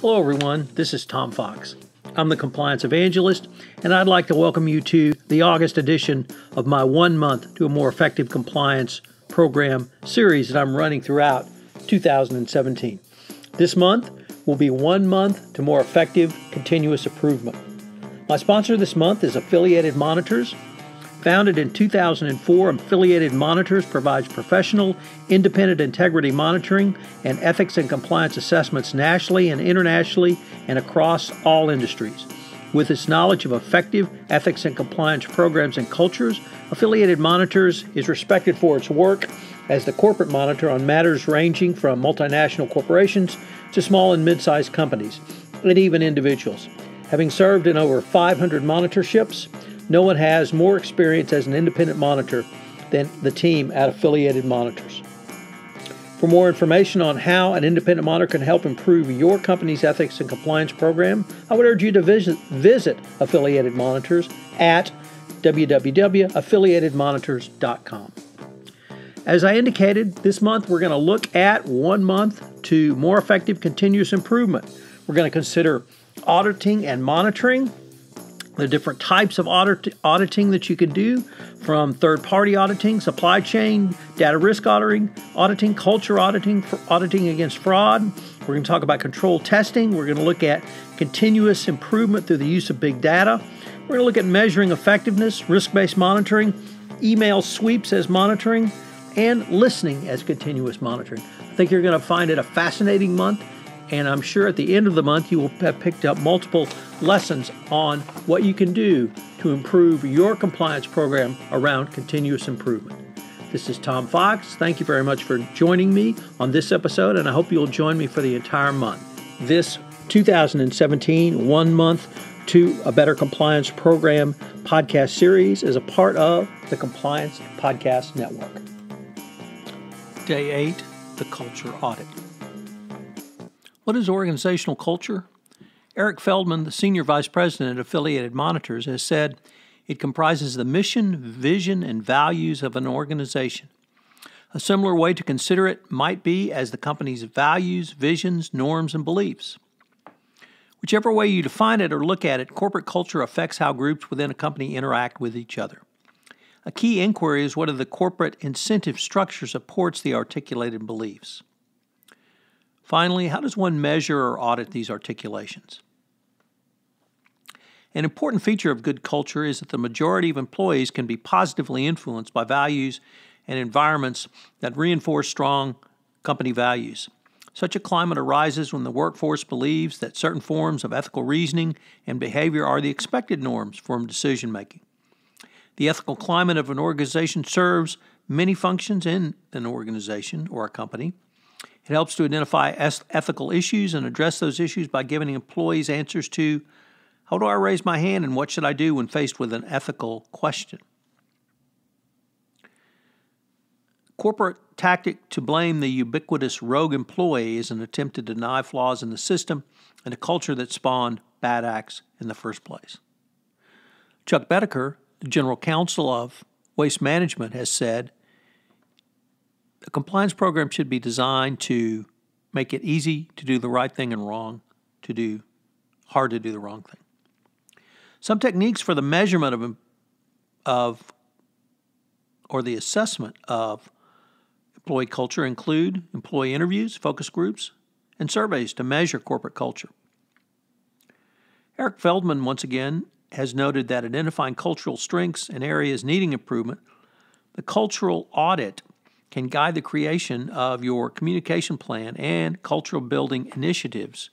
Hello everyone, this is Tom Fox. I'm the Compliance Evangelist, and I'd like to welcome you to the August edition of my 1 month to a more effective compliance program series that I'm running throughout 2017. This month will be 1 month to more effective continuous improvement. My sponsor this month is Affiliated Monitors. Founded in 2004, Affiliated Monitors provides professional, independent integrity monitoring and ethics and compliance assessments nationally and internationally and across all industries. With its knowledge of effective ethics and compliance programs and cultures, Affiliated Monitors is respected for its work as the corporate monitor on matters ranging from multinational corporations to small and mid-sized companies, and even individuals. Having served in over 500 monitorships, no one has more experience as an independent monitor than the team at Affiliated Monitors. For more information on how an independent monitor can help improve your company's ethics and compliance program, I would urge you to visit Affiliated Monitors at www.affiliatedmonitors.com. As I indicated, this month we're going to look at 1 month to more effective continuous improvement. We're going to consider auditing and monitoring, the different types of auditing that you can do, from third-party auditing, supply chain, data risk auditing, culture auditing, auditing against fraud. We're going to talk about control testing. We're going to look at continuous improvement through the use of big data. We're going to look at measuring effectiveness, risk-based monitoring, email sweeps as monitoring, and listening as continuous monitoring. I think you're going to find it a fascinating month, and I'm sure at the end of the month you will have picked up multiple lessons on what you can do to improve your compliance program around continuous improvement. This is Tom Fox. Thank you very much for joining me on this episode, and I hope you'll join me for the entire month. This 2017 1 month to a better compliance program podcast series is a part of the Compliance Podcast Network. Day 8, the Culture Audit. What is organizational culture? Eric Feldman, the Senior Vice President at Affiliated Monitors, has said it comprises the mission, vision, and values of an organization. A similar way to consider it might be as the company's values, visions, norms, and beliefs. Whichever way you define it or look at it, corporate culture affects how groups within a company interact with each other. A key inquiry is whether the corporate incentive structure supports the articulated beliefs. Finally, how does one measure or audit these articulations? An important feature of good culture is that the majority of employees can be positively influenced by values and environments that reinforce strong company values. Such a climate arises when the workforce believes that certain forms of ethical reasoning and behavior are the expected norms for decision-making. The ethical climate of an organization serves many functions in an organization or a company. It helps to identify ethical issues and address those issues by giving employees answers to, how do I raise my hand and what should I do when faced with an ethical question? Corporate tactic to blame the ubiquitous rogue employee is an attempt to deny flaws in the system and a culture that spawned bad acts in the first place. Chuck Bedecker, the General Counsel of Waste Management, has said, a compliance program should be designed to make it easy to do the right thing and hard to do the wrong thing. Some techniques for the measurement or the assessment of employee culture include employee interviews, focus groups, and surveys to measure corporate culture. Eric Feldman, once again, has noted that identifying cultural strengths and areas needing improvement, the cultural audit can guide the creation of your communication plan and cultural building initiatives,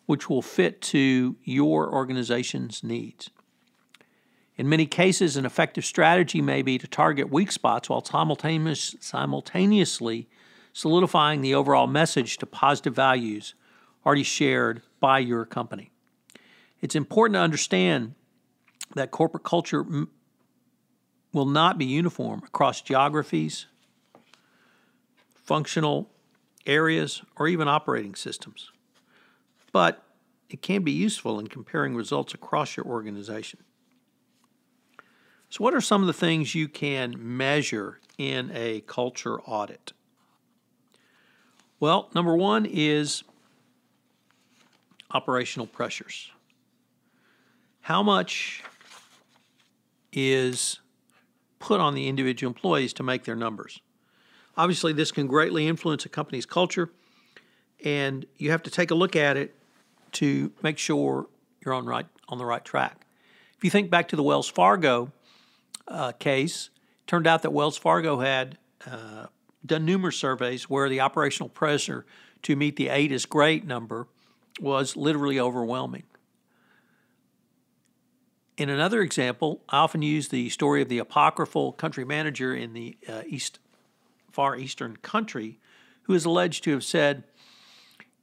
which will fit to your organization's needs. In many cases, an effective strategy may be to target weak spots while simultaneously solidifying the overall message to positive values already shared by your company. It's important to understand that corporate culture will not be uniform across geographies, functional areas, or even operating systems. But it can be useful in comparing results across your organization. So what are some of the things you can measure in a culture audit? Well, number one is operational pressures. How much is put on the individual employees to make their numbers? Obviously, this can greatly influence a company's culture, and you have to take a look at it to make sure you're on the right track. If you think back to the Wells Fargo case, it turned out that Wells Fargo had done numerous surveys where the operational pressure to meet the 8 is great number was literally overwhelming. In another example, I often use the story of the apocryphal country manager in the far eastern country who is alleged to have said,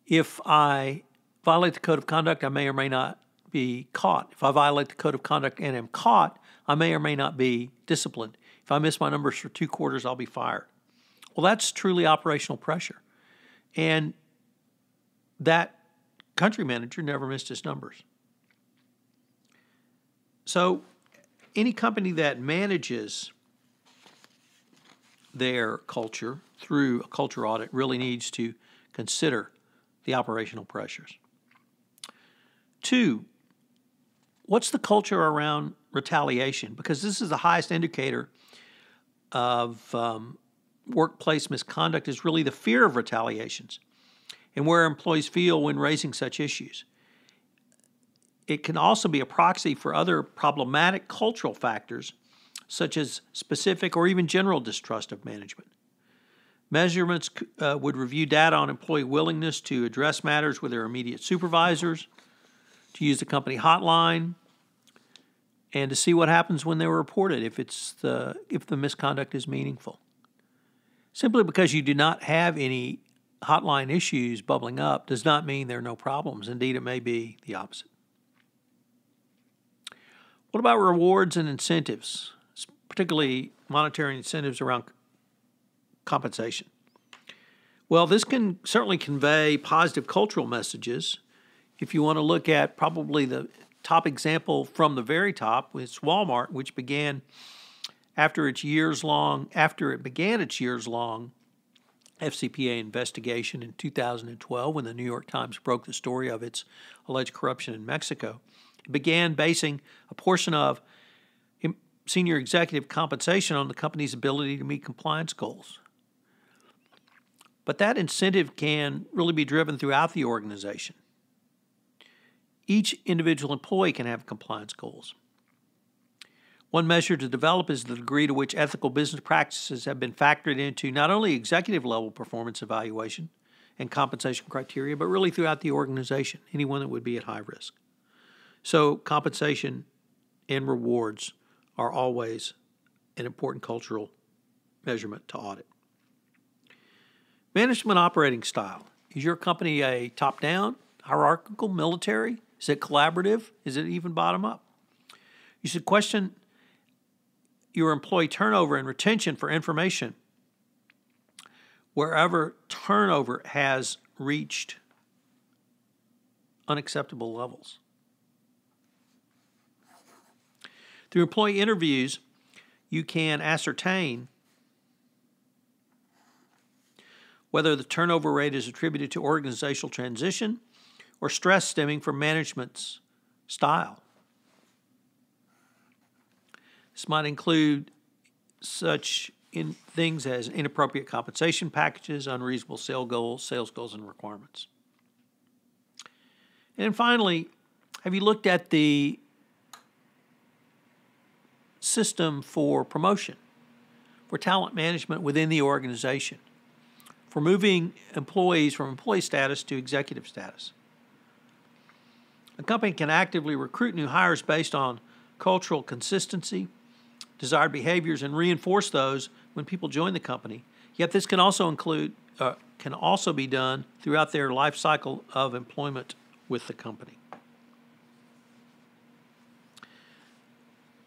if I violate the code of conduct, I may or may not be caught. If I violate the code of conduct and am caught, I may or may not be disciplined. If I miss my numbers for 2 quarters, I'll be fired. Well, that's truly operational pressure. And that country manager never missed his numbers. So any company that manages their culture through a culture audit really needs to consider the operational pressures. 2, what's the culture around retaliation? Because this is the highest indicator of workplace misconduct is really the fear of retaliations and where employees feel when raising such issues. It can also be a proxy for other problematic cultural factors, such as specific or even general distrust of management. Measurements would review data on employee willingness to address matters with their immediate supervisors, to use the company hotline, and to see what happens when they were reported if the misconduct is meaningful. Simply because you do not have any hotline issues bubbling up does not mean there are no problems. Indeed, it may be the opposite. What about rewards and incentives, particularly monetary incentives around compensation? Well, this can certainly convey positive cultural messages. If you want to look at probably the top example from the very top, it's Walmart, which began after it began its years-long FCPA investigation in 2012 when the New York Times broke the story of its alleged corruption in Mexico. It began basing a portion of senior executive compensation on the company's ability to meet compliance goals. But that incentive can really be driven throughout the organization. Each individual employee can have compliance goals. One measure to develop is the degree to which ethical business practices have been factored into not only executive-level performance evaluation and compensation criteria, but really throughout the organization, anyone that would be at high risk. So compensation and rewards are always an important cultural measurement to audit. Management operating style. Is your company a top-down, hierarchical, military? Is it collaborative? Is it even bottom-up? You should question your employee turnover and retention for information wherever turnover has reached unacceptable levels. Through employee interviews, you can ascertain whether the turnover rate is attributed to organizational transition or stress stemming from management's style. This might include such things as inappropriate compensation packages, unreasonable sales goals, and requirements. And finally, have you looked at the system for promotion, for talent management within the organization, for moving employees from employee status to executive status? A company can actively recruit new hires based on cultural consistency, desired behaviors, and reinforce those when people join the company. Yet this can also be done throughout their life cycle of employment with the company.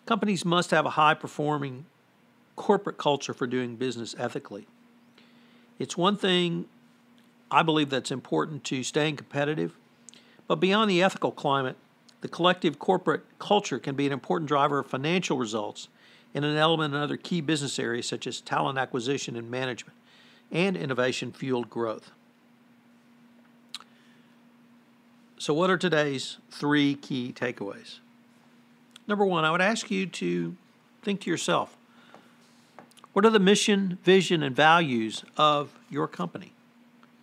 Companies must have a high-performing corporate culture for doing business ethically. It's one thing I believe that's important to staying competitive, but beyond the ethical climate, the collective corporate culture can be an important driver of financial results and an element in other key business areas such as talent acquisition and management and innovation-fueled growth. So what are today's 3 key takeaways? Number 1, I would ask you to think to yourself, what are the mission, vision, and values of your company?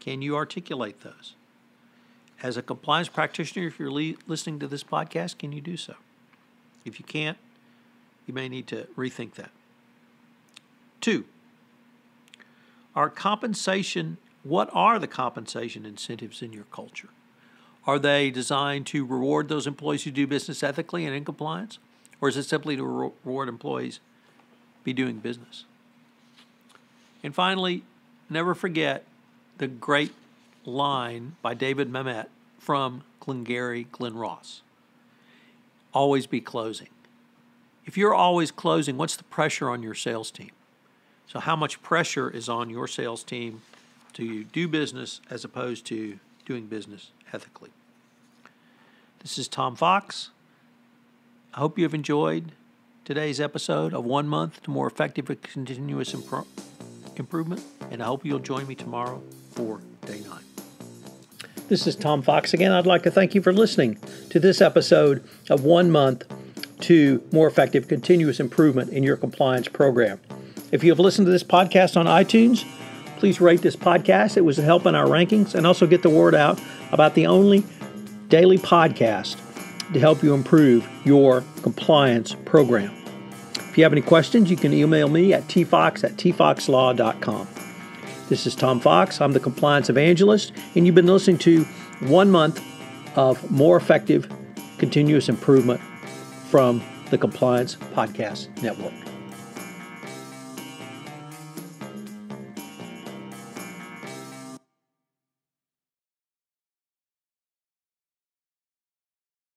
Can you articulate those? As a compliance practitioner, if you're listening to this podcast, can you do so? If you can't, you may need to rethink that. 2, what are the compensation incentives in your culture? Are they designed to reward those employees who do business ethically and in compliance? Or is it simply to reward employees be doing business? And finally, never forget the great line by David Mamet from Glengarry Glen Ross. Always be closing. If you're always closing, what's the pressure on your sales team? So how much pressure is on your sales team to do business as opposed to doing business ethically? This is Tom Fox. I hope you have enjoyed today's episode of 1 month to more effective and continuous improvement, and I hope you'll join me tomorrow for day 9. This is Tom Fox again. I'd like to thank you for listening to this episode of 1 month to more effective continuous improvement in your compliance program. If you have listened to this podcast on iTunes, please rate this podcast. It was a help in our rankings, and also get the word out about the only daily podcast to help you improve your compliance program. If you have any questions, you can email me at tfox@tfoxlaw.com. This is Tom Fox. I'm the Compliance Evangelist, and you've been listening to 1 month of more effective continuous improvement from the Compliance Podcast Network.